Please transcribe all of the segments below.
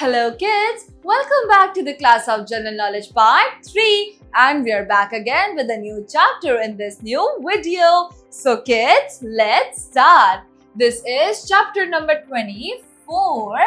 Hello kids, welcome back to the class of General Knowledge Part 3 and we are back again with a new chapter in this new video. So kids, let's start. This is chapter number 24,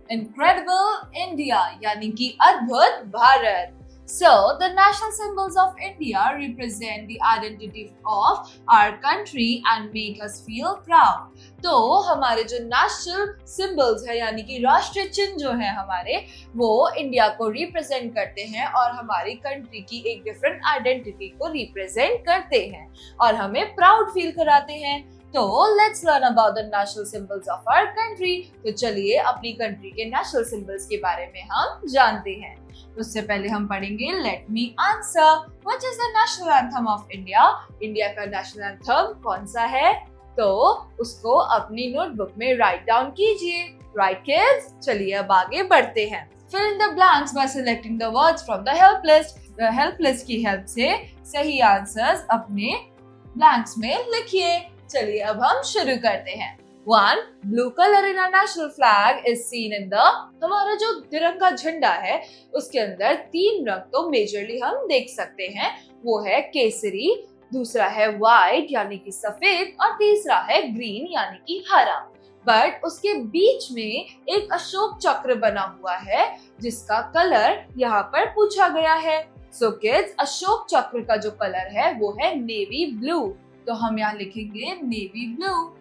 Incredible India यानी कि अद्भुत Bharat. So, the national symbols of India represent the identity of our country and make us feel proud. तो हमारे जो national symbols है यानी कि राष्ट्रीय चिन्ह जो है हमारे वो इंडिया को रिप्रेजेंट करते हैं और हमारी कंट्री की एक डिफरेंट आइडेंटिटी को रिप्रेजेंट करते हैं और हमें प्राउड फील कराते हैं. तो let's learn about the national symbols of our country. तो चलिए अपनी कंट्री के नेशनल सिंबल्स के बारे में हम जानते हैं. उससे पहले हम पढ़ेंगे let me answer. What is the national anthem of India? India का नेशनल एंथम कौन सा है? तो उसको अपनी नोटबुक में राइट डाउन कीजिए. राइट किड्स, चलिए अब आगे बढ़ते हैं. Fill in the blanks by selecting the words from the help list. Help list की हेल्प से सही आंसर्स अपने ब्लैंक्स में लिखिए. चलिए अब हम शुरू करते हैं. 1. Blue color in our national flag is seen in the. हमारा जो तिरंगा झंडा है उसके अंदर 3 रंग तो मेजरली हम देख सकते हैं. वो है केसरी, दूसरा है व्हाइट यानी कि सफेद और तीसरा है ग्रीन यानी कि हरा. बट उसके बीच में एक अशोक चक्र बना हुआ है जिसका कलर यहाँ पर पूछा गया है. सो किड्स, अशोक चक्र का जो कलर है वो है नेवी ब्लू. तो हम यहाँ लिखेंगे नेवी ब्लू.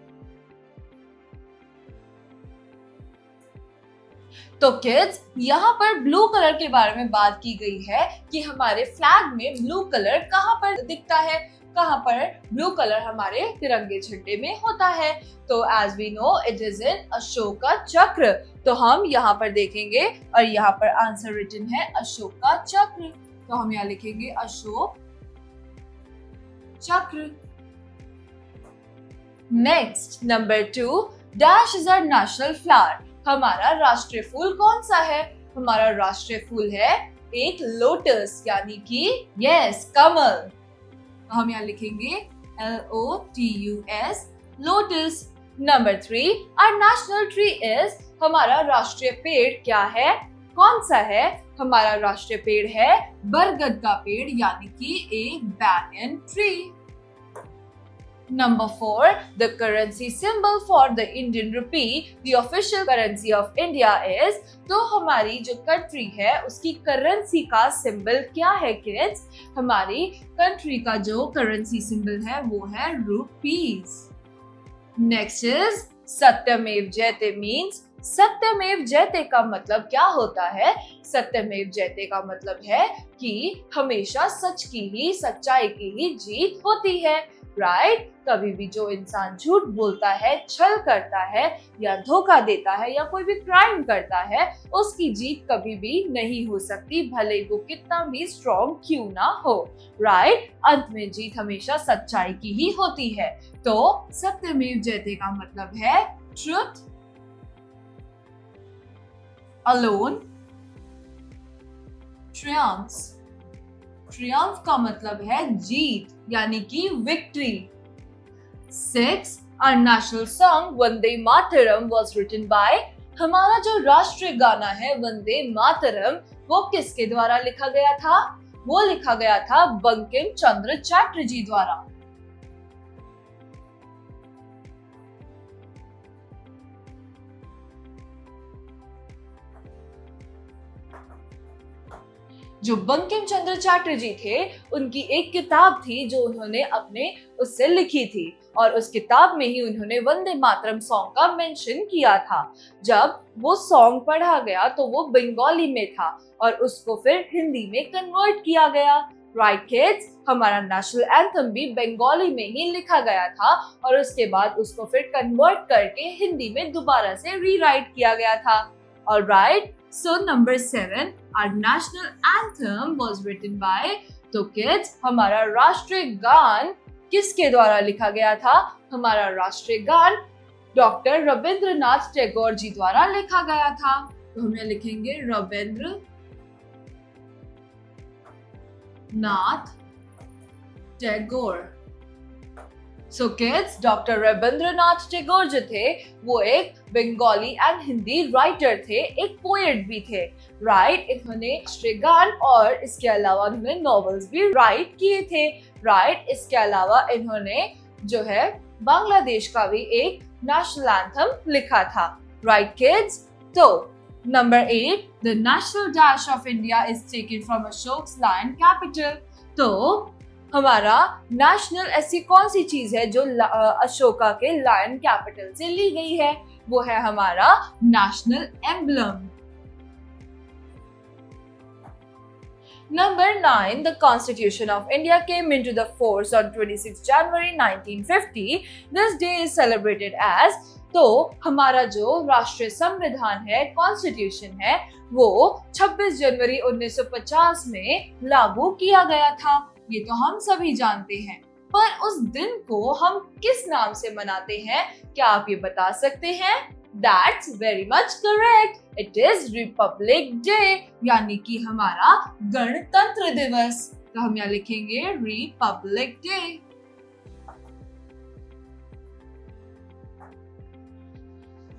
तो किड्स, यहाँ पर ब्लू कलर के बारे में बात की गई है कि हमारे फ्लैग में ब्लू कलर कहाँ पर दिखता है, कहाँ पर ब्लू कलर हमारे तिरंगे झंडे में होता है. तो as we know it is in Ashoka Chakra. तो हम यहाँ पर देखेंगे और यहाँ पर आंसर रिटन है अशोका चक्र. तो हम यहाँ लिखेंगे Ashoka Chakra. Next, number 2. Dash is our national flower. हमारा राष्ट्रीय फूल कौन सा है? हमारा राष्ट्रीय फूल है एक लोटस यानी कि यस कमल. हम यहाँ लिखेंगे LOTUS lotus. Number 3. Our national tree is. हमारा राष्ट्रीय पेड़ क्या है, कौन सा है? हमारा राष्ट्रीय पेड़ है बरगद का पेड़ यानी कि एक banyan tree. Number 4. The currency symbol for the Indian rupee, the official currency of India is. तो हमारी जो कंट्री है उसकी करेंसी का सिंबल क्या है किड्स? हमारी कंट्री का जो करेंसी सिंबल है वो है रुपीज. नेक्स्ट इज सत्यमेव जयते मीन्स. सत्यमेव जयते का मतलब क्या होता है? सत्यमेव जयते का मतलब है कि हमेशा सच की ही, सच्चाई की ही जीत होती है. राइट? कभी भी जो इंसान झूठ बोलता है, छल करता है या धोखा देता है या कोई भी क्राइम करता है उसकी जीत कभी भी नहीं हो सकती, भले वो कितना भी स्ट्रॉन्ग क्यों ना हो. राइट? अंत में जीत हमेशा सच्चाई की ही होती है. तो सत्यमेव जयते का मतलब है ट्रुथ alone triumphs. ट्रियम्फ का मतलब है जीत यानी कि victory. 6. Our national song Vande Mataram was written by. हमारा जो राष्ट्रीय गाना है वंदे मातरम वो किसके द्वारा लिखा गया था? वो लिखा गया था बंकिम चंद्र चटर्जी द्वारा. जो बंकिम चंद्र चटर्जी थे उनकी एक किताब थी जो उन्होंने अपने उससे लिखी थी और उस किताब में ही उन्होंने वंदे मातरम सॉन्ग का मेंशन किया था. जब वो सॉन्ग पढ़ा गया तो वो बंगाली में था और उसको फिर हिंदी में कन्वर्ट किया गया. राइट किड्स, हमारा नेशनल एंथम भी बंगाली में ही लिखा गया था और उसके बाद उसको फिर कन्वर्ट करके हिंदी में दोबारा से रीराइट किया गया था. Alright, so number 7. Our national anthem was written by. तो kids, हमारा राष्ट्रीय गान किसके द्वारा लिखा गया था? हमारा राष्ट्रीय गान डॉक्टर रविंद्रनाथ टैगोर जी द्वारा लिखा गया था. तो हम यहाँ लिखेंगे Rabindra Nath Tagore. So kids, doctor Rabindranath Tagore जो थे वो एक बंगाली एंड हिंदी राइटर थे, एक पोएट भी थे, राइट। इन्होंने राष्ट्रीय गान और इसके अलावा उन्होंने नॉवेल्स भी राइट किए थे, राइट। इसके अलावा इन्होंने जो है बांग्लादेश का भी एक नेशनल एंथम लिखा था, राइट किड्स। तो number 8, the national dash of India is taken from Ashok's lion capital. तो हमारा नेशनल ऐसी कौन सी चीज है जो अशोका के लायन कैपिटल से ली गई है? वो है हमारा national emblem. Number 9, the Constitution of India came into the force on 26 January 1950. This day is celebrated as, तो हमारा जो राष्ट्रीय संविधान है, कॉन्स्टिट्यूशन है, वो 26 जनवरी 1950 में लागू किया गया था। ये तो हम सभी जानते हैं, पर उस दिन को हम किस नाम से मनाते हैं, क्या आप ये बता सकते हैं? That's very much correct. It is Republic Day, यानी कि हमारा गणतंत्र दिवस। तो हम यहाँ लिखेंगे Republic Day।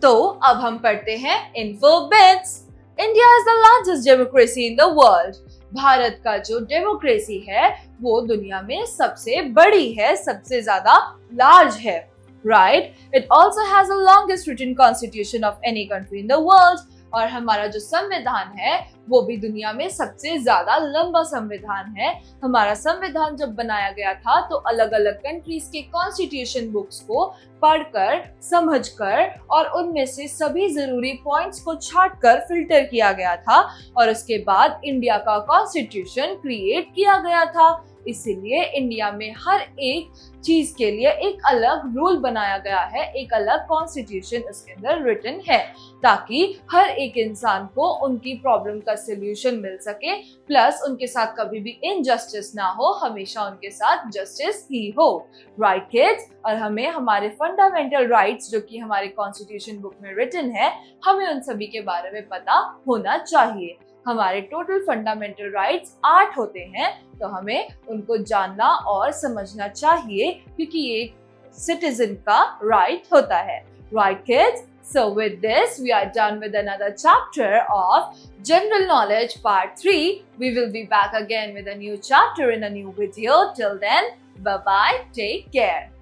तो अब हम पढ़ते हैं Info Bits। India is the largest democracy in the world. Bharat का जो डेमोक्रेसी है वो दुनिया में सबसे बड़ी है, सबसे ज्यादा लार्ज है, right? It also has the longest written constitution of any country in the world. और हमारा जो संविधान है वो भी दुनिया में सबसे ज्यादा लंबा संविधान है। हमारा संविधान जब बनाया गया था तो अलग अलग कंट्रीज के कॉन्स्टिट्यूशन बुक्स को पढ़कर, समझकर और उनमें से सभी जरूरी पॉइंट्स को छांटकर फिल्टर किया गया था और उसके बाद इंडिया का कॉन्स्टिट्यूशन क्रिएट किया गया था। इसीलिए इंडिया में हर एक चीज के लिए एक अलग रूल बनाया गया है, एक अलग कॉन्स्टिट्यूशन उसके अंदर रिटन है, ताकि हर एक इंसान को उनकी प्रॉब्लम का सलूशन मिल सके, प्लस उनके साथ कभी भी इनजस्टिस ना हो, हमेशा उनके साथ जस्टिस ही हो, राइट किड्स। और हमें हमारे फंडामेंटल राइट्स जो कि हमारे कॉन्स्टिट्यूशन बुक में रिटन है, हमें उन सभी के बारे में पता होना चाहिए। हमारे टोटल फंडामेंटल राइट्स 8 होते हैं, तो हमें उनको जानना और समझना चाहिए क्योंकि ये सिटीजन का राइट होता है, right kids. So with this, we are done with another chapter of General Knowledge Part 3. We will be back again with a new chapter in a new video. Till then, bye-bye, take care.